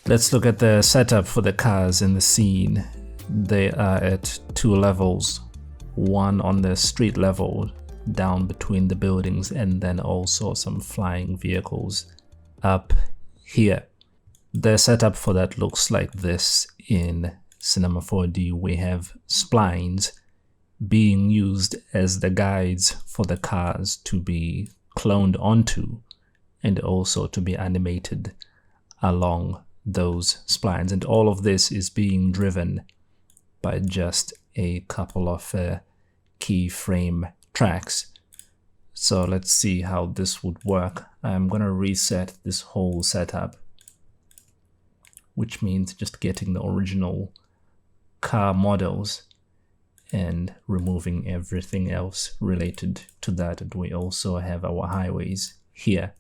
Let's look at the setup for the cars in the scene. They are at two levels, one on the street level down between the buildings, and then also some flying vehicles up here. The setup for that looks like this. In Cinema 4D, we have splines being used as the guides for the cars to be cloned onto and also to be animated along those splines. And all of this is being driven by just a couple of keyframe tracks. So let's see how this would work. I'm gonna reset this whole setup, which means just getting the original car models and removing everything else related to that. And we also have our highways here.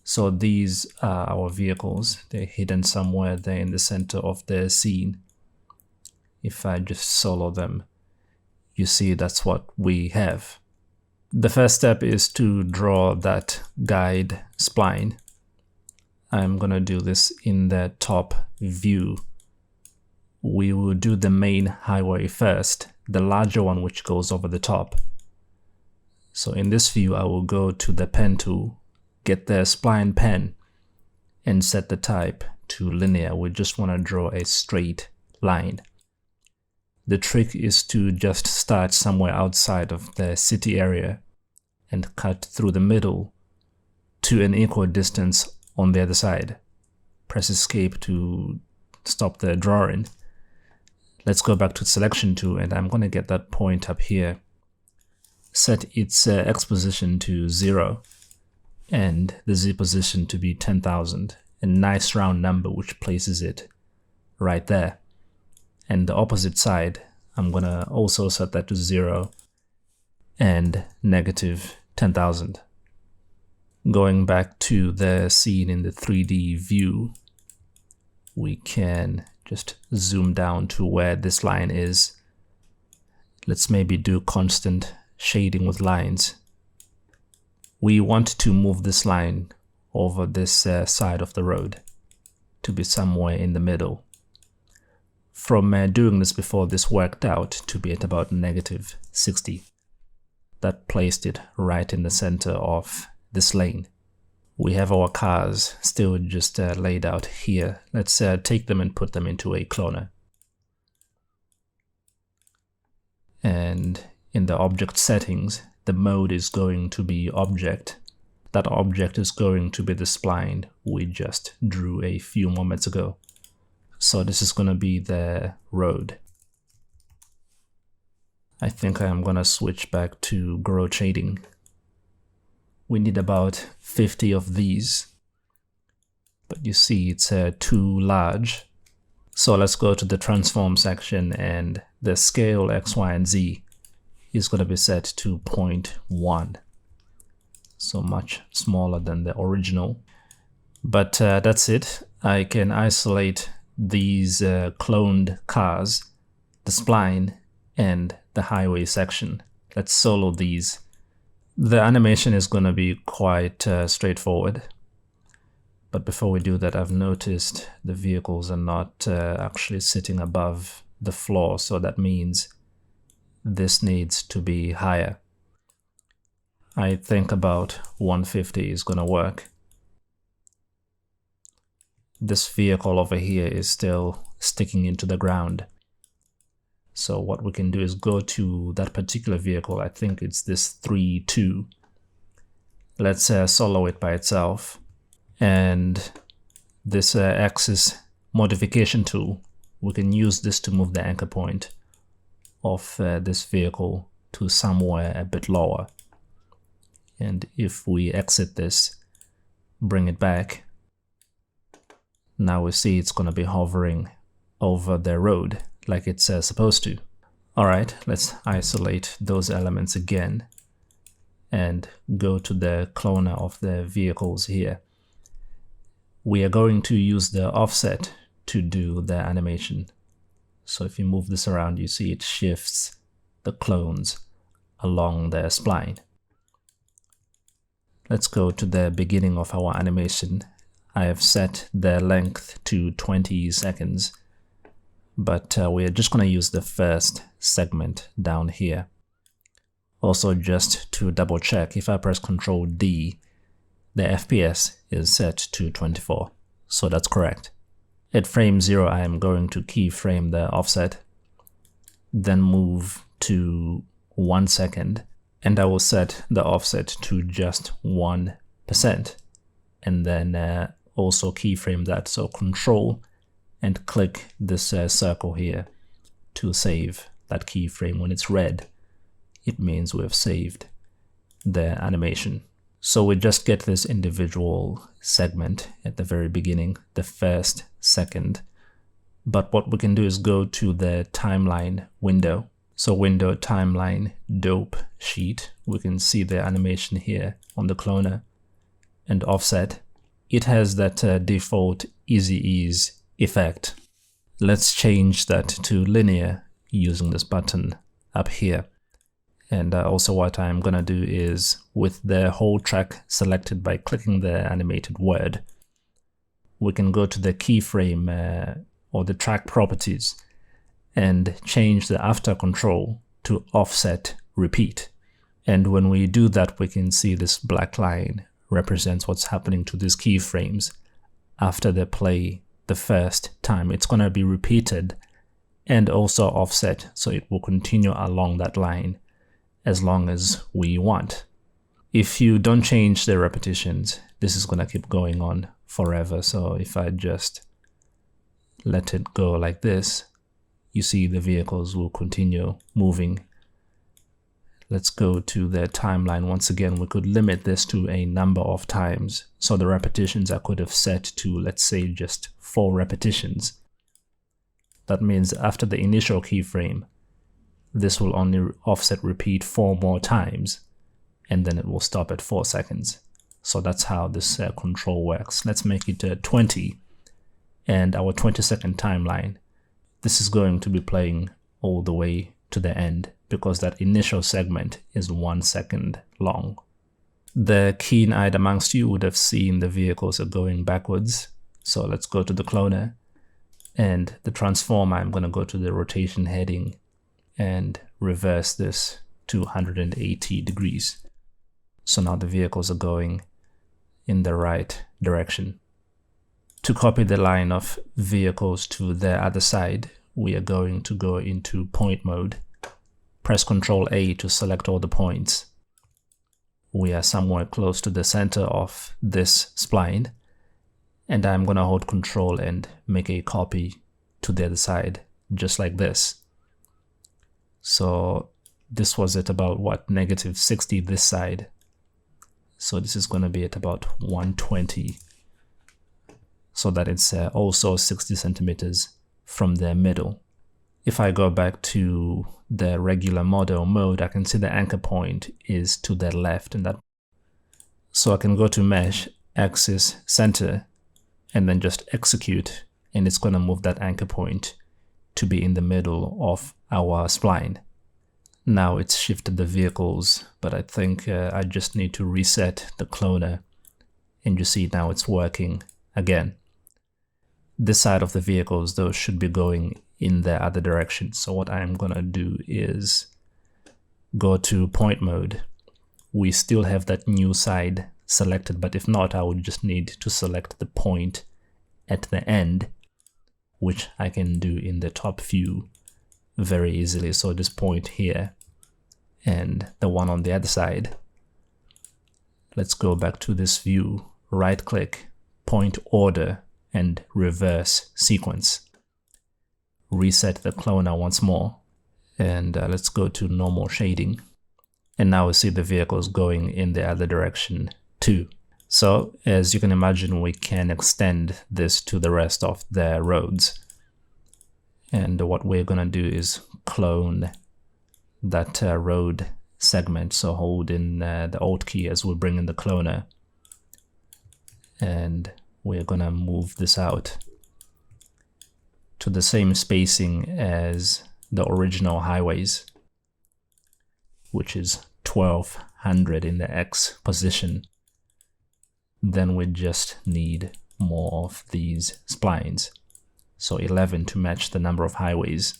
So these are our vehicles. They're hidden somewhere there in the center of the scene. If I just solo them, you see that's what we have. The first step is to draw that guide spline. I'm gonna do this in the top view. We will do the main highway first, the larger one which goes over the top. So in this view, I will go to the pen tool, get the spline pen, and set the type to linear. We just want to draw a straight line. The trick is to just start somewhere outside of the city area and cut through the middle to an equal distance on the other side. Press escape to stop the drawing. Let's go back to selection tool, and I'm going to get that point up here. Set its X position to 0 and the Z position to be 10,000. A nice round number which places it right there. And the opposite side, I'm going to also set that to 0 and negative 10,000. Going back to the scene in the 3D view, we can just zoom down to where this line is. Let's maybe do constant shading with lines. We want to move this line over this side of the road to be somewhere in the middle. From doing this before, this worked out to be at about negative 60. That placed it right in the center of this lane. We have our cars still just laid out here. Let's take them and put them into a cloner. And in the object settings, the mode is going to be object. That object is going to be the spline we just drew a few moments ago. So this is going to be the road. I think I'm going to switch back to growth shading. We need about 50 of these, but you see it's too large. So let's go to the transform section, and the scale X, Y, and Z is going to be set to 0.1. So much smaller than the original. But that's it. I can isolate these cloned cars, the spline, and the highway section. Let's solo these. The animation is going to be quite straightforward. But before we do that, I've noticed the vehicles are not actually sitting above the floor, so that means this needs to be higher. I think about 150 is going to work. This vehicle over here is still sticking into the ground. So what we can do is go to that particular vehicle. I think it's this 3-2. Let's solo it by itself. And this axis modification tool, we can use this to move the anchor point of this vehicle to somewhere a bit lower. And if we exit this, bring it back, now we see it's going to be hovering over the road like it's supposed to. Alright, let's isolate those elements again and go to the cloner of the vehicles here. We are going to use the offset to do the animation. So if you move this around, you see it shifts the clones along the spline. Let's go to the beginning of our animation. I have set the length to 20 seconds, but we're just going to use the first segment down here. Also, just to double check, if I press Ctrl D, the FPS is set to 24, so that's correct. At frame 0, I am going to keyframe the offset, then move to 1 second, and I will set the offset to just 1%, and then also keyframe that, so Control and click this circle here to save that keyframe. When it's red, it means we've saved the animation. So we just get this individual segment at the very beginning, the first second. But what we can do is go to the timeline window. So window timeline dope sheet. We can see the animation here on the cloner and offset. It has that default easy ease effect. Let's change that to linear using this button up here. And also what I'm gonna do is, with the whole track selected by clicking the animated word, we can go to the keyframe or the track properties and change the after control to offset repeat. And when we do that, we can see this black line represents what's happening to these keyframes after they play the first time. It's gonna be repeated and also offset, so it will continue along that line as long as we want. If you don't change the repetitions, this is gonna keep going on forever. So if I just let it go like this, you see the vehicles will continue moving. Let's go to the timeline. Once again, we could limit this to a number of times. So the repetitions I could have set to, let's say, just 4 repetitions. That means after the initial keyframe, this will only offset repeat 4 more times, and then it will stop at 4 seconds. So that's how this control works. Let's make it 20, and our 20-second timeline. This is going to be playing all the way to the end because that initial segment is 1 second long. The keen-eyed amongst you would have seen the vehicles are going backwards. So let's go to the cloner, and the transformer, I'm going to go to the rotation heading and reverse this to 180 degrees. So now the vehicles are going in the right direction. To copy the line of vehicles to the other side, we are going to go into point mode. Press Ctrl A to select all the points. We are somewhere close to the center of this spline, and I'm going to hold Ctrl and make a copy to the other side, just like this. So this was at about what, -60 this side. So this is going to be at about 120, so that it's also 60 centimeters from the middle. If I go back to the regular model mode, I can see the anchor point is to the left, and that, so I can go to mesh, axis, center, and then just execute, and it's going to move that anchor point to be in the middle of our spline. Now it's shifted the vehicles, but I think I just need to reset the cloner, and you see now it's working again. This side of the vehicles though should be going in the other direction. So what I'm gonna do is go to point mode. We still have that new side selected, but if not, I would just need to select the point at the end, which I can do in the top view very easily. So this point here and the one on the other side. Let's go back to this view, right click, point order, and reverse sequence. Reset the cloner once more, and let's go to normal shading. And now we see the vehicles going in the other direction too. So as you can imagine, we can extend this to the rest of the roads. And what we're gonna do is clone that road segment. So hold in the Alt key as we bring in the cloner, and we're gonna move this out to the same spacing as the original highways, which is 1200 in the X position. Then we just need more of these splines. So 11 to match the number of highways.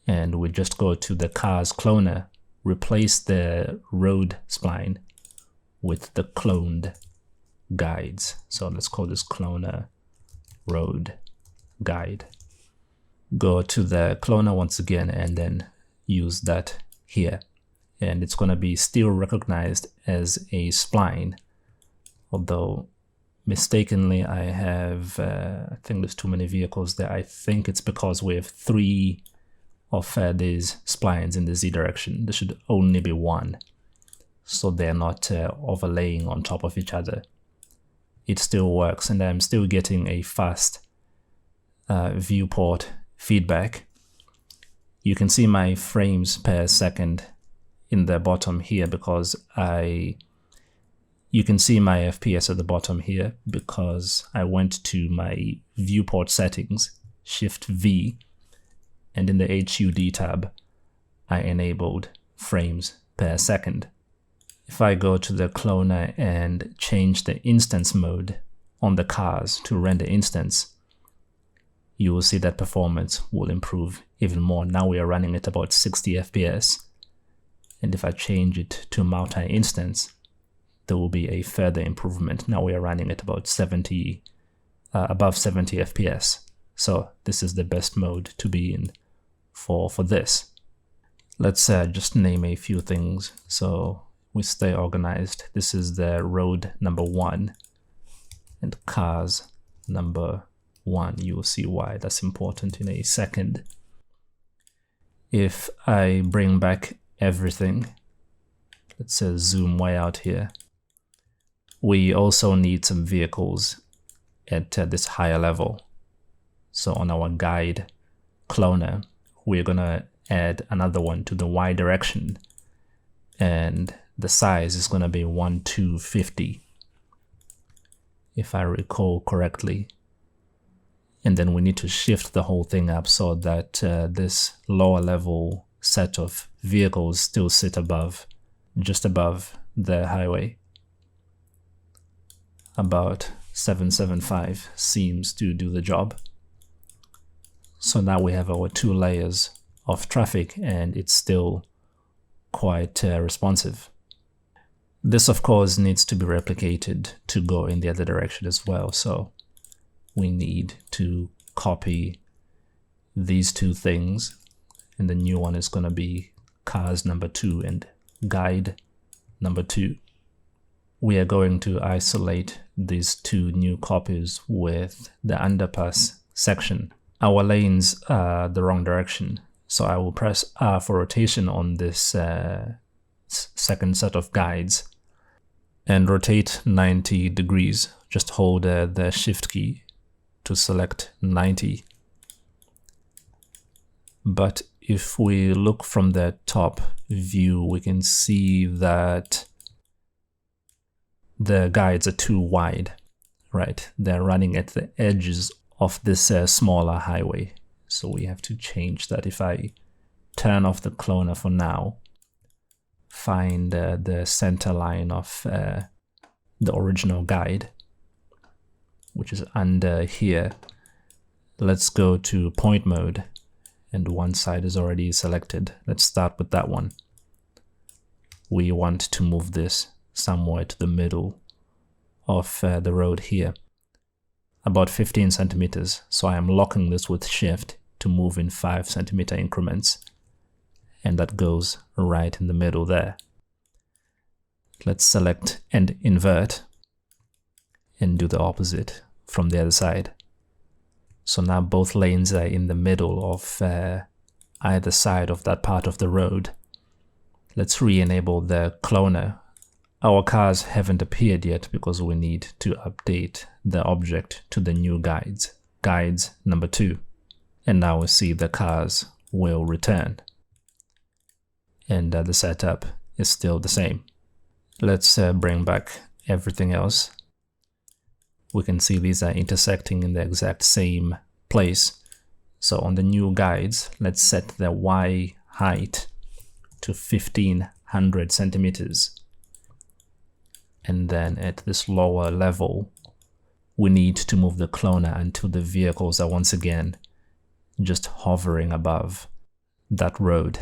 And we just go to the cars cloner, replace the road spline with the cloned guides. So let's call this cloner road guide. Go to the cloner once again and then use that here. And it's going to be still recognized as a spline, although mistakenly I have, I think there's too many vehicles there. I think it's because we have 3 of these splines in the Z direction. There should only be 1, so they're not overlaying on top of each other. It still works, and I'm still getting a fast viewport feedback. You can see my frames per second in the bottom here because you can see my FPS at the bottom here because I went to my viewport settings, Shift V, and in the HUD tab, I enabled frames per second. If I go to the cloner and change the instance mode on the cars to render instance, you will see that performance will improve even more. Now we are running at about 60 FPS. And if I change it to multi-instance, there will be a further improvement. Now we are running at about 70, above 70 FPS. So this is the best mode to be in for this. Let's just name a few things so we stay organized. This is the road number 1 and cars number 1. You will see why that's important in a second. If I bring back everything, let's zoom way out here. We also need some vehicles at this higher level. So on our guide cloner, we're gonna add another one to the Y direction, and the size is gonna be 1250, if I recall correctly. And then we need to shift the whole thing up so that this lower level set of vehicles still sit above, just above the highway. About 775 seems to do the job. So now we have our 2 layers of traffic and it's still quite responsive. This of course needs to be replicated to go in the other direction as well. So we need to copy these 2 things, and the new one is going to be cars number 2 and guide number 2. We are going to isolate these 2 new copies with the underpass section. Our lanes are the wrong direction, so I will press R for rotation on this second set of guides and rotate 90 degrees. Just hold the shift key to select 90. But if we look from the top view, we can see that the guides are too wide, right? They're running at the edges of this smaller highway. So we have to change that. If I turn off the cloner for now, find the center line of the original guide, which is under here. Let's go to point mode, and one side is already selected. Let's start with that one. We want to move this somewhere to the middle of the road here, about 15 centimeters. So I am locking this with shift to move in 5 centimeter increments, and that goes right in the middle there. Let's select and invert and do the opposite from the other side. So now both lanes are in the middle of either side of that part of the road. Let's re-enable the cloner. Our cars haven't appeared yet because we need to update the object to the new guides, guides number 2. And now we see the cars will return. And the setup is still the same. Let's bring back everything else. We can see these are intersecting in the exact same place. So on the new guides, let's set the Y height to 1500 centimeters. And then at this lower level, we need to move the cloner until the vehicles are once again just hovering above that road.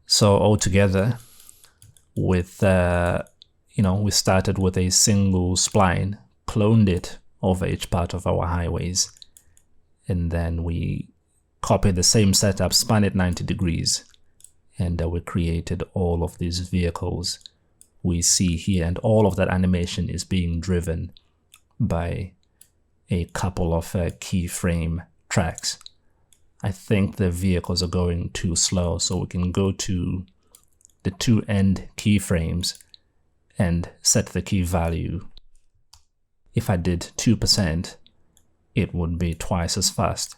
So altogether, with we started with a single spline, cloned it over each part of our highways, and then we copied the same setup, spun it 90 degrees, and we created all of these vehicles we see here, and all of that animation is being driven by a couple of keyframe tracks. I think the vehicles are going too slow, so we can go to the two end keyframes and set the key value. If I did 2%, it would be twice as fast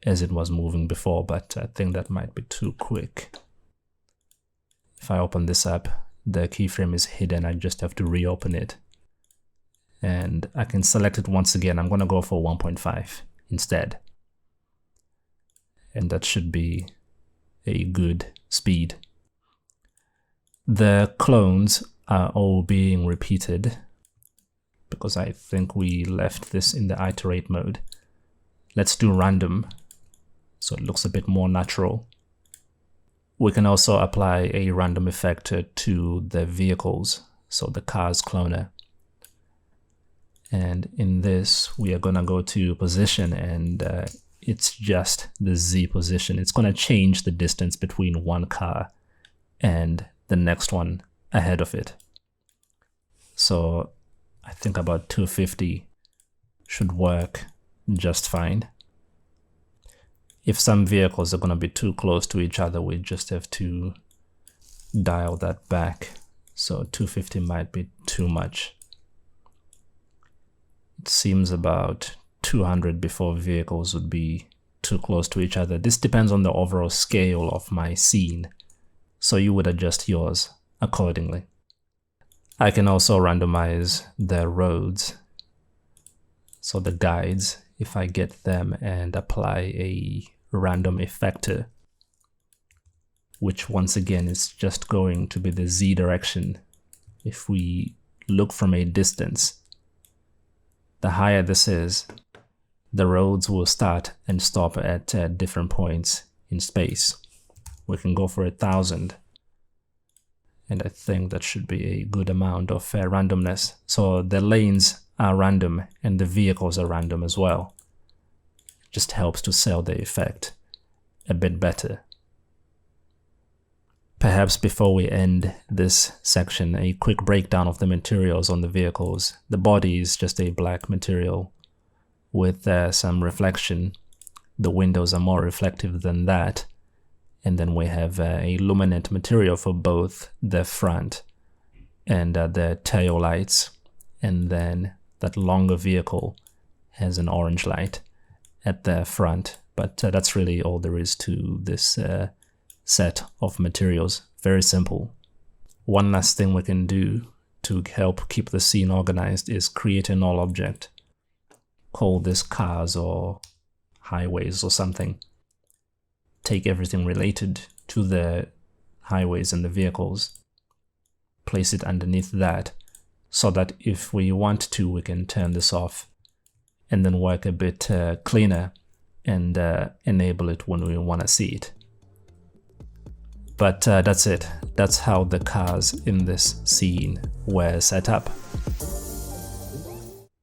as it was moving before, but I think that might be too quick. If I open this up, the keyframe is hidden. I just have to reopen it. And I can select it once again. I'm going to go for 1.5 instead. And that should be a good speed. The clones are all being repeated because I think we left this in the iterate mode. Let's do random so it looks a bit more natural. We can also apply a random effect to the vehicles, so the car's cloner. And in this, we are going to go to position, and it's just the Z position. It's going to change the distance between one car and the next one ahead of it. So I think about 250 should work just fine. If some vehicles are going to be too close to each other, we just have to dial that back. So 250 might be too much. It seems about 200 before vehicles would be too close to each other. This depends on the overall scale of my scene, so you would adjust yours accordingly. I can also randomize the roads, so the guides, if I get them and apply a random effector, which once again is just going to be the Z direction. If we look from a distance, the higher this is, the roads will start and stop at different points in space. We can go for 1,000. And I think that should be a good amount of randomness. So the lanes are random and the vehicles are random as well. It just helps to sell the effect a bit better. Perhaps before we end this section, a quick breakdown of the materials on the vehicles. The body is just a black material with some reflection. The windows are more reflective than that. And then we have a luminant material for both the front and the tail lights. And then that longer vehicle has an orange light at the front. But that's really all there is to this set of materials. Very simple. One last thing we can do to help keep the scene organized is create a null object. Call this cars or highways or something. Take everything related to the highways and the vehicles, place it underneath that, so that if we want to, we can turn this off and then work a bit cleaner and enable it when we want to see it. But that's it. That's how the cars in this scene were set up.